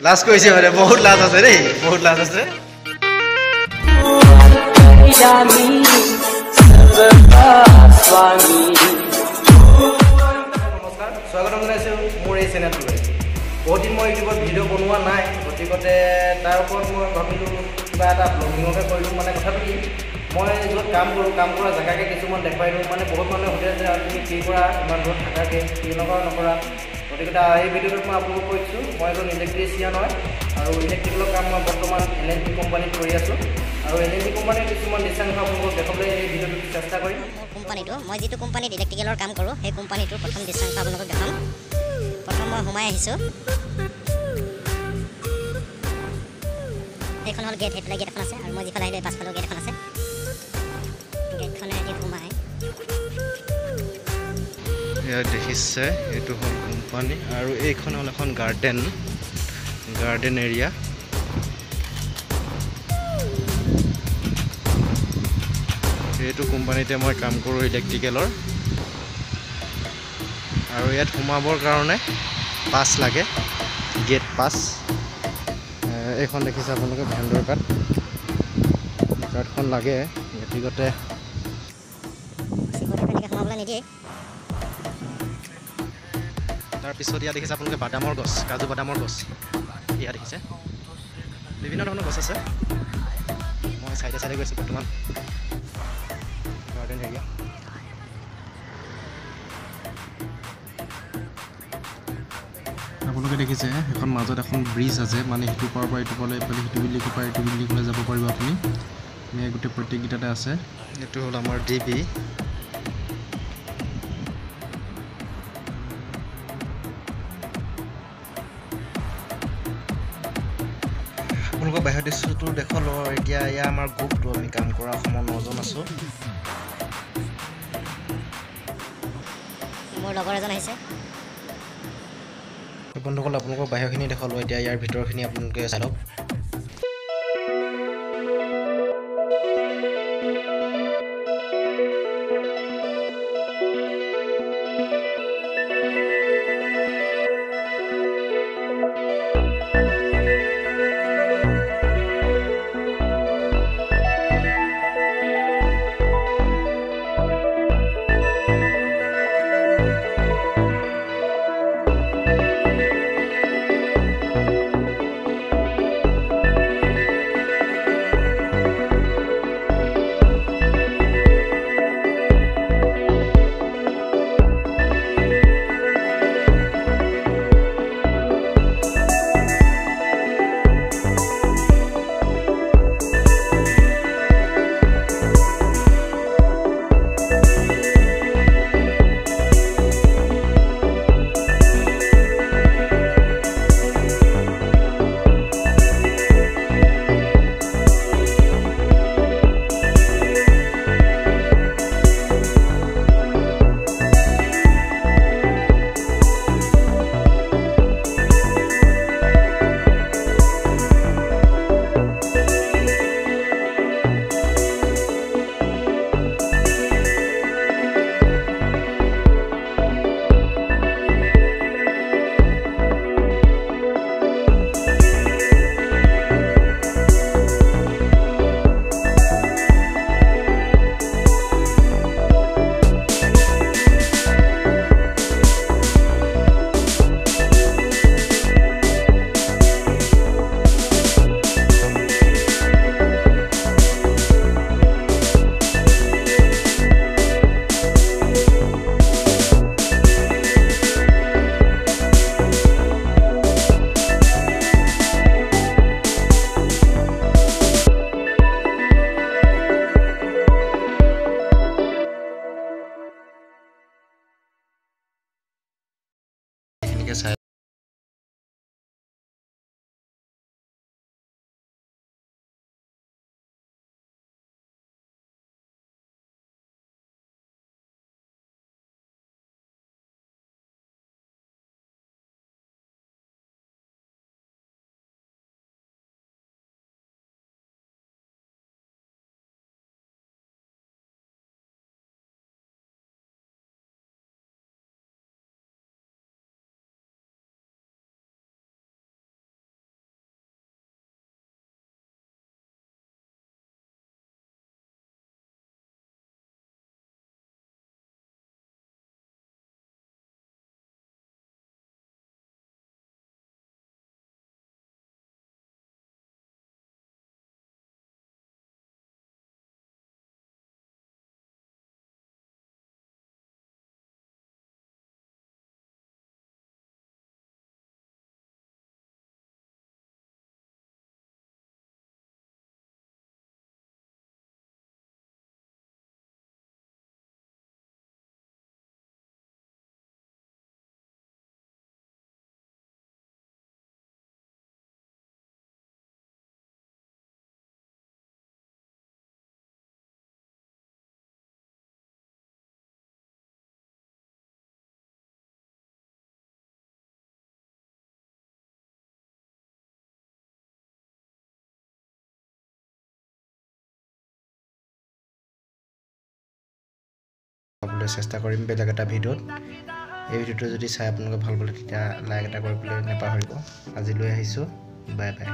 লাজ কৰিছে মানে বহুত লাজ আছে দেই বহুত লাজ আছে নমস্কাৰ স্বাগতম জনাইছোঁ মোৰ এই চেনেলটোলৈ বহুত দিন মই ইউটিউবত ভিডিঅ' বনোৱা নাই গতিকতে তাৰ ওপৰত মই ভাবিলোঁ কিবা এটা ব্লগিঙকে কৰিলোঁ মানে কথাটো কি মই য'ত কাম কৰা জেগাকে কিছুমান দেখুৱাই দিওঁ মানে বহুত মানুহে সুধে যে তুমি কি কৰা ইমান দূৰত থাকাকে কি নকৰা গতিকে এই ভিডিঅ'টোত মই আপোনালোকক কৈছোঁ মই এজন ইলেক্ট্ৰিচিয়ান হয় আৰু ইলেক্ট্ৰিকেলৰ কাম মই বৰ্তমান LNT কোম্পানীত কৰি আছোঁ আৰু LNT কোম্পানীৰ কিছুমান দৃশ্যাংশ আপোনালোকক দেখাবলৈ এই ভিডিঅ'টোত চেষ্টা কৰিম কোম্পানীটো মই যিটো কোম্পানীত ইলেক্ট্ৰিকেলৰ কাম কৰোঁ সেই কোম্পানীটোৰ প্ৰথম দৃশ্যাংশ আপোনালোকক দেখাম প্ৰথম মই সোমাই আহিছোঁ এইখন হ'ল গেট সেইফালে গেট এখন আছে আৰু মই যিফালে আহিলোঁ পাছফালেও গেট এখন আছে গেটখনে এতিয়া সোমাই ইয়াত দেখিছে এইটো হ'ল কোম্পানী আৰু এইখন হ'ল এখন গাৰ্ডেন এৰিয়া এইটো কোম্পানীতে মই কাম কৰোঁ ইলেক্ট্ৰিকেলৰ আৰু ইয়াত সোমাবৰ কাৰণে পাছ লাগে গেট পাছ এইখন দেখিছে আপোনালোকে ভেণ্ডৰ কাৰ্ডখন লাগে গতিকতে সোমাবলৈ নিদিয়ে তাৰপিছত ইয়াত দেখিছে আপোনালোকে বাদামৰ গছ কাজু বাদামৰ গছ ইয়াত দেখিছে বিভিন্ন ধৰণৰ গছ আছে মই চাইডে গৈছোঁ বৰ্তমান গাৰ্ডেন এৰিয়া আপোনালোকে দেখিছে এখন মাজত এখন ব্ৰিজ আছে মানে সিটো পাৰৰ পৰা ইটো পাৰলৈ এইফালে সিটো বিল্ডিঙলৈ যাব পাৰিব আপুনি গোটেই প্ৰত্যেককেইটাতে আছে এইটো হ'ল আমাৰ DB আপোনালোকৰ বাহিৰ দৃশ্যটো দেখুৱালোঁ এতিয়া এয়া আমাৰ গ্ৰুপটো আমি কাম কৰা অসমৰ 9জন আছোঁ মোৰ লগৰ এজন আহিছে বন্ধুসকল আপোনালোকৰ বাহিৰখিনি দেখালোঁ এতিয়া ইয়াৰ ভিতৰখিনি আপোনালোকে চাই লওক পাবলৈ চেষ্টা কৰিম বেলেগ এটা ভিডিঅ'ত। এই ভিডিঅ'টো যদি চাই আপোনালোকে ভাল পালে তেতিয়া লাইক এটা কৰিবলৈ নাপাহৰিব। আজিলৈ আহিছোঁ, বাই বাই।